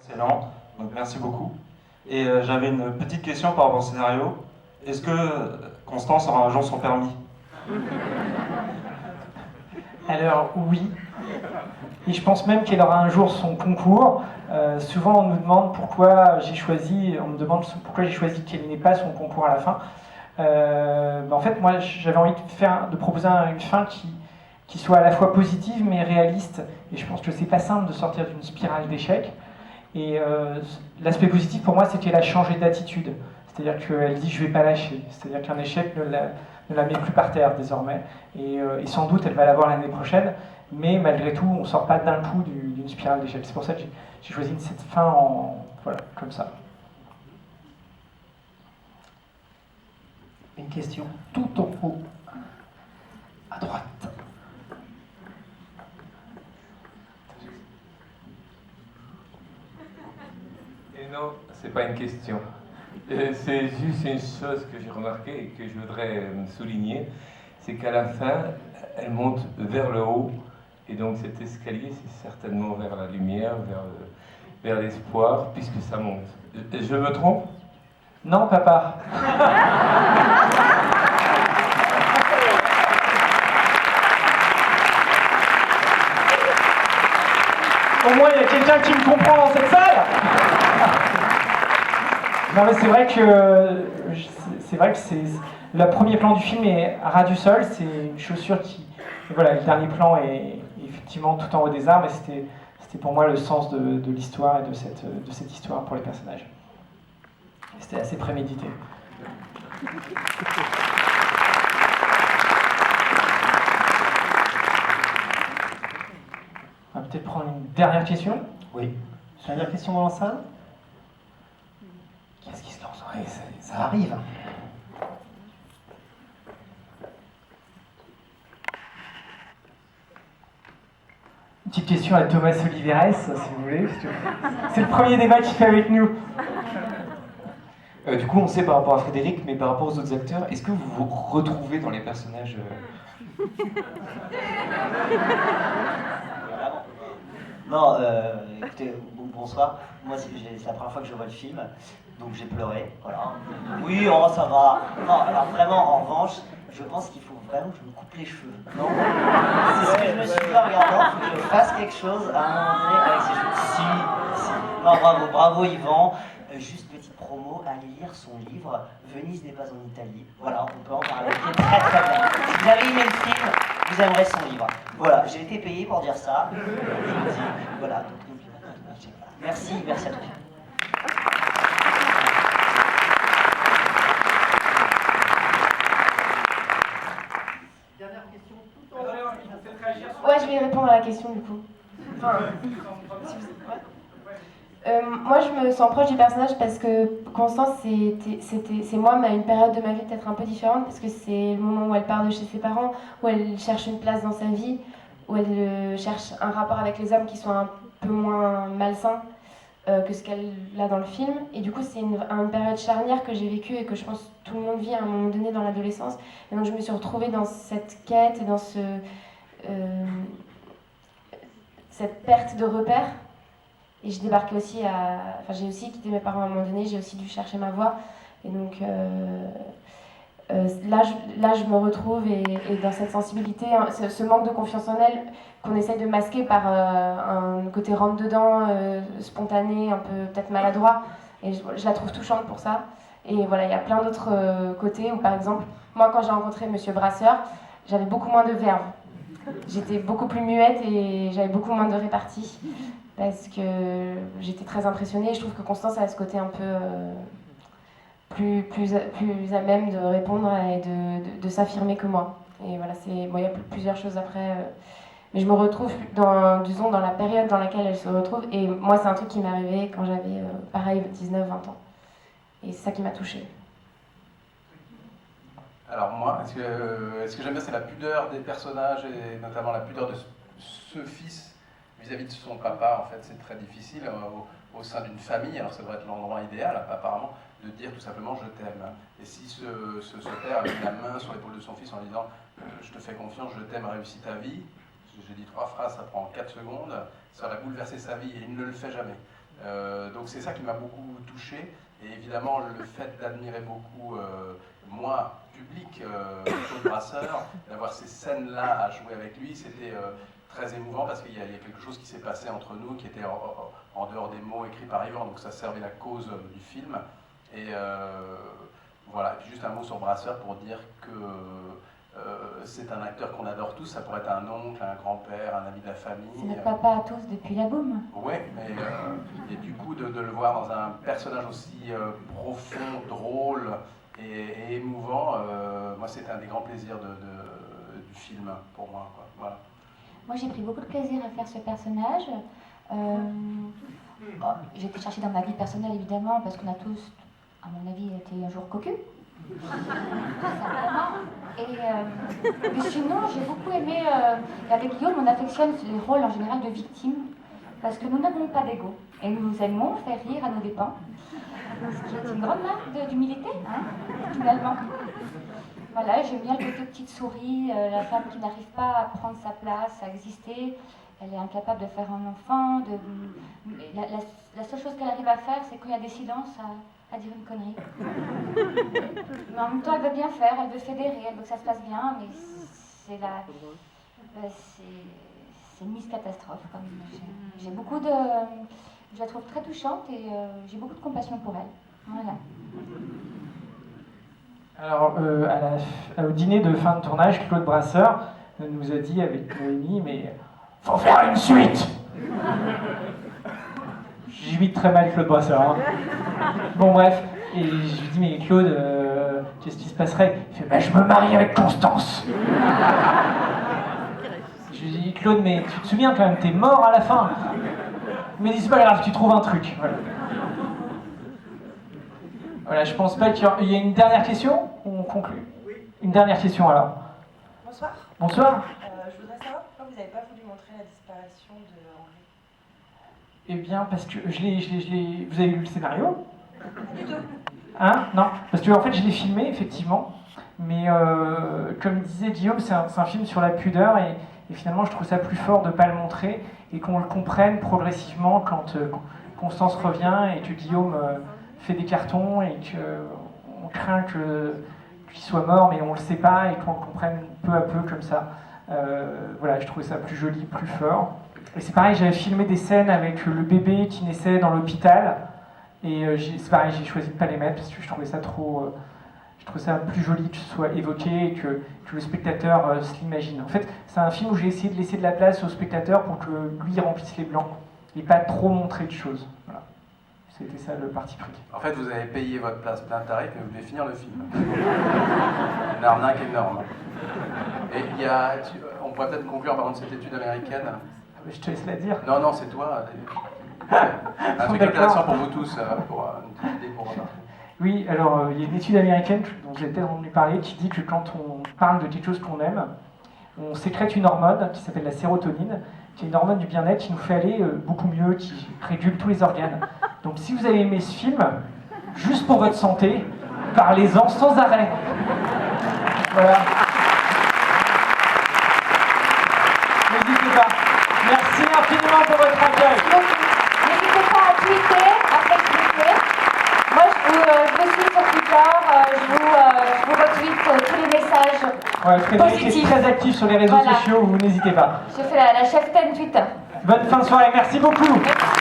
Excellent, donc merci beaucoup. Et j'avais une petite question par rapport au scénario. Est-ce que Constance aura un jour son permis? Alors oui, et je pense même qu'elle aura un jour son concours. Souvent on nous demande pourquoi j'ai choisi, on me demande pourquoi j'ai choisi qu'elle n'ait pas son concours à la fin. En fait, moi j'avais envie de proposer une fin qui soit à la fois positive mais réaliste. Et je pense que c'est pas simple de sortir d'une spirale d'échecs. Et l'aspect positif pour moi, c'est qu'elle a changé d'attitude. C'est-à-dire qu'elle dit je vais pas lâcher. C'est-à-dire qu'un échec ne la met plus par terre désormais. Et sans doute elle va l'avoir l'année prochaine. Mais malgré tout, on ne sort pas d'un coup d'une spirale d'échec. C'est pour ça que j'ai choisi cette fin voilà, comme ça. Une question tout en haut, à droite. Et non, c'est pas une question. C'est juste une chose que j'ai remarquée et que je voudrais souligner, c'est qu'à la fin, elle monte vers le haut, et donc cet escalier, c'est certainement vers la lumière, vers l'espoir, puisque ça monte. Je me trompe? Non, papa. Au moins, il y a quelqu'un qui me comprend dans cette salle. Non, mais c'est vrai que le premier plan du film est à ras du sol. C'est une chaussure qui, voilà, le dernier plan est effectivement tout en haut des arbres. Et c'était pour moi le sens de l'histoire et de cette histoire pour les personnages. C'était assez prémédité. On va peut-être prendre une dernière question. Oui. Dernière question dans la salle. Qu'est-ce qui se lance? Oui, ça arrive. Une petite question à Thomas Oliveres, si vous voulez. C'est le premier débat qu'il fait avec nous. Du coup, on sait par rapport à Frédéric, mais par rapport aux autres acteurs, est-ce que vous vous retrouvez dans les personnages Non, écoutez, bonsoir. Moi, c'est la première fois que je vois le film, donc j'ai pleuré. Voilà. Oui, oh, ça va. Non, alors vraiment, en revanche, je pense qu'il faut vraiment que je me coupe les cheveux. Non, c'est ce que je me suis dit en regardant. Il faut que je fasse quelque chose à un moment donné avec ces cheveux. Si. Non, bravo Yvan. Juste petite promo, allez lire son livre Venise n'est pas en Italie. Voilà, on peut en parler. C'est très très bien. Si vous avez aimé le film, vous aimerez son livre. Voilà, j'ai été payé pour dire ça. Je le dis. Voilà, donc n'oubliez pas. Merci à tous. Dernière question tout en haut. Ouais, je vais répondre à la question du coup. Enfin, moi, je me sens proche du personnage parce que Constance, c'est moi, mais à une période de ma vie peut-être un peu différente, parce que c'est le moment où elle part de chez ses parents, où elle cherche une place dans sa vie, où elle cherche un rapport avec les hommes qui soit un peu moins malsain que ce qu'elle a dans le film. Et du coup, c'est une période charnière que j'ai vécue et que je pense que tout le monde vit à un moment donné dans l'adolescence. Et donc, je me suis retrouvée dans cette quête et dans cette perte de repères. Et je débarquais aussi j'ai aussi quitté mes parents à un moment donné, j'ai aussi dû chercher ma voie. Et donc là, je me retrouve et dans cette sensibilité, ce manque de confiance en elle qu'on essaye de masquer par un côté rentre-dedans, spontané, un peu peut-être maladroit. Et je la trouve touchante pour ça. Et voilà, il y a plein d'autres côtés où, par exemple, moi, quand j'ai rencontré Monsieur Brasseur, j'avais beaucoup moins de verve. J'étais beaucoup plus muette et j'avais beaucoup moins de répartie. Parce que j'étais très impressionnée et je trouve que Constance a ce côté un peu plus à même de répondre et de s'affirmer que moi. Et voilà, il y a plusieurs choses après. Mais je me retrouve disons, dans la période dans laquelle elle se retrouve. Et moi, c'est un truc qui m'est arrivé quand j'avais, pareil, 19-20 ans. Et c'est ça qui m'a touchée. Alors moi, ce que j'aime bien, c'est la pudeur des personnages et notamment la pudeur de ce fils vis-à-vis de son papa. En fait, c'est très difficile au sein d'une famille, alors ça devrait être l'endroit idéal apparemment, de dire tout simplement je t'aime. Et si ce père avait la main sur l'épaule de son fils en disant je te fais confiance, je t'aime, réussis ta vie, j'ai dit 3 phrases, ça prend 4 secondes, ça aurait bouleversé sa vie et il ne le fait jamais. Donc c'est ça qui m'a beaucoup touché. Et évidemment, le fait d'admirer beaucoup, moi, public, Claude Brasseur, d'avoir ces scènes-là à jouer avec lui, c'était très émouvant parce qu'il y a quelque chose qui s'est passé entre nous qui était en dehors des mots écrits par Yvan, donc ça servait la cause du film. Et voilà, et puis juste un mot sur Brasseur pour dire que c'est un acteur qu'on adore tous, ça pourrait être un oncle, un grand-père, un ami de la famille. C'est notre papa à tous depuis la boum. Oui, mais et du coup de le voir dans un personnage aussi profond, drôle et émouvant, moi c'était un des grands plaisirs du film pour moi, quoi. Voilà. Moi, j'ai pris beaucoup de plaisir à faire ce personnage. J'ai été chercher dans ma vie personnelle, évidemment, parce qu'on a tous, à mon avis, été un jour cocus. Simplement. Mais sinon, j'ai beaucoup aimé, avec Guillaume, on affectionne les rôles en général de victimes, parce que nous n'avons pas d'ego, et nous aimons faire rire à nos dépens, ce qui est une grande marque d'humilité, hein, finalement. Voilà, j'aime bien le côté petite souris, la femme qui n'arrive pas à prendre sa place, à exister. Elle est incapable de faire un enfant. La seule chose qu'elle arrive à faire, c'est quand il y a des silences, à dire une connerie. Mais en même temps, elle veut bien faire, elle veut fédérer, elle veut que ça se passe bien, mais c'est une Miss Catastrophe. J'ai beaucoup de... Je la trouve très touchante et j'ai beaucoup de compassion pour elle. Voilà. Alors, au dîner de fin de tournage, Claude Brasseur nous a dit avec Noémie, mais faut faire une suite. J'imite très mal Claude Brasseur. Hein. Bon bref, et je lui dis, mais Claude, qu'est-ce qui se passerait? Il fait, bah, je me marie avec Constance. Je lui dis, Claude, mais tu te souviens quand même, t'es mort à la fin. Mais c'est pas grave, tu trouves un truc. Voilà. Voilà, je pense pas qu'il y a une dernière question ou on conclut? Oui. Une dernière question alors. Bonsoir. Bonsoir. Je voudrais savoir pourquoi vous n'avez pas voulu montrer la disparition de Henri. Eh bien, parce que je l'ai... Vous avez lu le scénario? Pas du tout. Hein? Non. Parce que en fait, je l'ai filmé, effectivement. Mais comme disait Guillaume, c'est un film sur la pudeur et finalement, je trouve ça plus fort de ne pas le montrer et qu'on le comprenne progressivement quand Constance revient et que Guillaume... fait des cartons et qu'on craint qu'il soit mort, mais on le sait pas et qu'on le comprenne peu à peu comme ça. Voilà, je trouvais ça plus joli, plus fort. Et c'est pareil, j'avais filmé des scènes avec le bébé qui naissait dans l'hôpital et c'est pareil, j'ai choisi de pas les mettre parce que je trouvais ça trop... je trouvais ça plus joli que ce soit évoqué et que le spectateur se l'imagine. En fait, c'est un film où j'ai essayé de laisser de la place au spectateur pour que lui remplisse les blancs et pas trop montrer de choses. Voilà. C'était ça le parti pris. En fait, vous avez payé votre place plein tarif, mais vous devez finir le film. Une arnaque énorme. Et on pourrait peut-être conclure par cette étude américaine. Je te laisse la dire. Non, non, c'est toi. Un truc intéressant pour vous tous, pour une petite idée pour moi. Oui, alors il y a une étude américaine dont vous avez peut-être entendu parler qui dit que quand on parle de quelque chose qu'on aime, on sécrète une hormone qui s'appelle la sérotonine, qui est une hormone du bien-être qui nous fait aller beaucoup mieux, qui régule tous les organes. Donc si vous avez aimé ce film, juste pour votre santé, parlez-en sans arrêt. Voilà. N'hésitez pas. Merci infiniment pour votre accueil. N'hésitez pas à tweeter, à Facebooker. Moi, je me suis sur Twitter, je vous retweet tous les messages Frédéric positifs. est très actif sur les réseaux sociaux, vous n'hésitez pas. Je fais la cheftaine Twitter. Bonne fin de soirée, merci beaucoup. Merci.